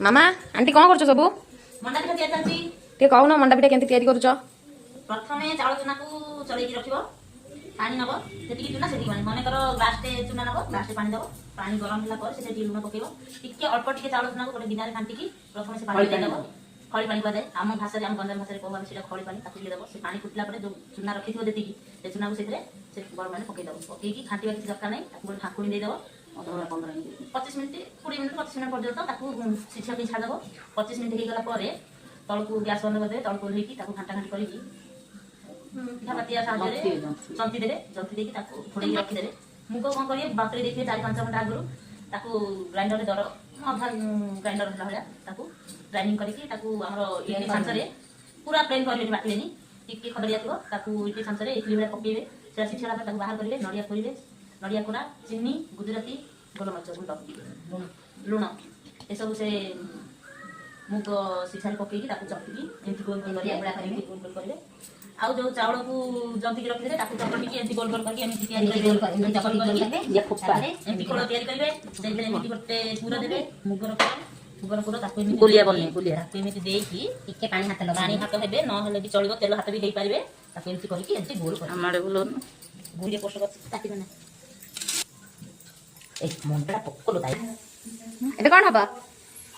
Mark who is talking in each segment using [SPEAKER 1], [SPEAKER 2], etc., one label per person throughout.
[SPEAKER 1] मामा aunty कौन कर सब
[SPEAKER 2] मंडा पिठा तैयार करछि
[SPEAKER 1] टे कहून मंडा पिठा केमती तैयारी करूछ
[SPEAKER 2] प्रथमे चाउल चूना को चलैकी रखिबो पानी नबो सेटिकी चूना सेटिकी पानी मने करो ग्लासटे चूना नबो ग्लासटे पानी दबो पानी गरम होला पर से लुण पकेबो टिके अल्प टिके चाउल चूना को गोटे गिनारे कांटिकी प्रथमे से पानी दे दबो खळी पानी बादे आम भाषा रे आम गंजाम भाषा रे कहबा सेटा खळी पानी ताकू दे दबो से पानी फुटला परे जो चूना रखिथिबो देतिकी से चूना को सेतरे से गरम पानी पके दबो पकेकी घांटीबा किछ दरकार नै ताकू गोटे ढाकुणी दे दबो 25 मिनिट 20 मिनिट 25 मिनिट पर्यंत ताकू सिछा के छाड़ दबो 25 मिनिट हे गला परे तळकू गैस बंद कर दे तळकू लेकी ताकू घांटा घांटी करिकी पिठा पातिया साहाଯ୍ୟରେ जंती देके ताकू फोड़ेकी रखी देबे मुग कोन करिए बातरे देखिए 4-5 घंटा आगु ताकू ग्राइंडर रे दर अधा ग्राइंडर होला होला ताकू ग्राइंडिंग करिकी ताकू हमरो इडली सांचरे पूरा प्लेन कर बाटलेनी टिके खडरिया थो ताकू इडली सांचरे इडली बेला पकेबे सेरा सिछला ताकू बाहर करिवे नडिया कोइले नडिया कोरा चीनी गुजराती गोलमरिच गुंड लुण ए सब से मुग सिछारी पकेकी ताकू चटकी एंटी गोल गोल करिया बड़ा करिके गोल गोल करिवे आउ जो चावल को जंती के रखि दे ताकू चटकी एंटी गोल गोल करके एंटी तैयारी करिवे चटकी करके ये फुप्पा एंटी कोलो तैयारी करिवे सेइले एंटी गोटे पूरा देबे मुगर पूरा ताकू एंटी गुलिया बने गुलिया ताकू एंटी देकी टिके पानी हाथ लगा पानी हाथ हेबे न हेले भी चलिबो तेल हाथ भी देई पारिबे ताकू एंटी करके एंटी गोल कर
[SPEAKER 1] हमारे बोलो
[SPEAKER 2] गुलिया पोस्ट कर काटी बना ए मंडा पक्कलो ताई
[SPEAKER 1] एबे कोन हबा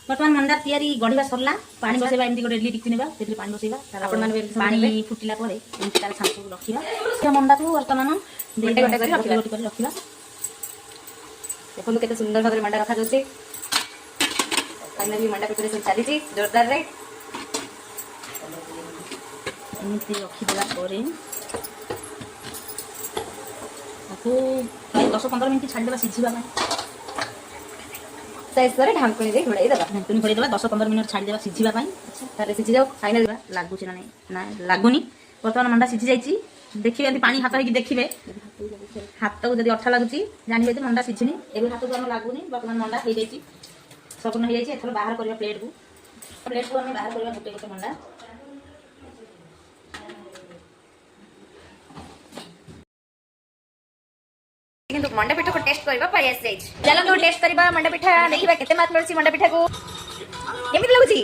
[SPEAKER 2] बर्तमान मंडा तैयारी गढ़िबा सरला पानी बसेबा एमती गोटे इडली टिक्की नेबा तेतरे पानी बसेबा आपण माने पानी फुटिला परे एमती तार छांचू रखिबा से मंडा को वर्तमान
[SPEAKER 1] गोटे गोटे करी रखिबा
[SPEAKER 2] रखिबा
[SPEAKER 1] देखो केते सुंदर भाबरे मंडा रखा जोसी फाइनली मंडा पिठरे सब चाली छी जोरदार रे
[SPEAKER 2] एमती रखिबा परे ताको 10-15 मिनिट छाडी देबा सिझिबा में
[SPEAKER 1] साइज करे ढांकुनी दे घोड़ाई दबा
[SPEAKER 2] ढांकुनी घोड़ाई दबा 10-15 मिनिट छाडी देबा सिझिबा पई
[SPEAKER 1] तारे सिझी जाओ फाइनल
[SPEAKER 2] लागु छी ना लागुनी वर्तमान मंडा सिझी जाईची देखिबे यदि पानी हाथ हेकी देखिबे हाथ को जदि अठा लागुची जानिबे जे मंडा सिझिनी एबे हाथ को हम लागुनी वर्तमान मंडा हे जाईची संपूर्ण हे जाईची एथरो बाहर करबा प्लेट को हम बाहर करबा गोटे गोटे मंडा
[SPEAKER 1] किंतु मंडा पिठा को टेस्ट करबा परि आस जाई चलो तो टेस्ट करबा मंडा पिठा देखिबा केते मात मिलसी मंडा पिठा को केमिति लागुची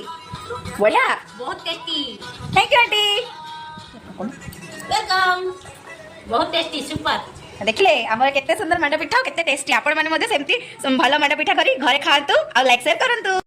[SPEAKER 1] बढ़िया
[SPEAKER 2] बहुत tasty
[SPEAKER 1] thank you aunty
[SPEAKER 2] welcome बहुत टेस्टी सुपर
[SPEAKER 1] देखले हमर केते सुंदर मंडा पिठा केते टेस्टी आपण माने मध्ये सेमती भलो मंडा पिठा करी घरे खातु आ लाइक शेयर करंतु।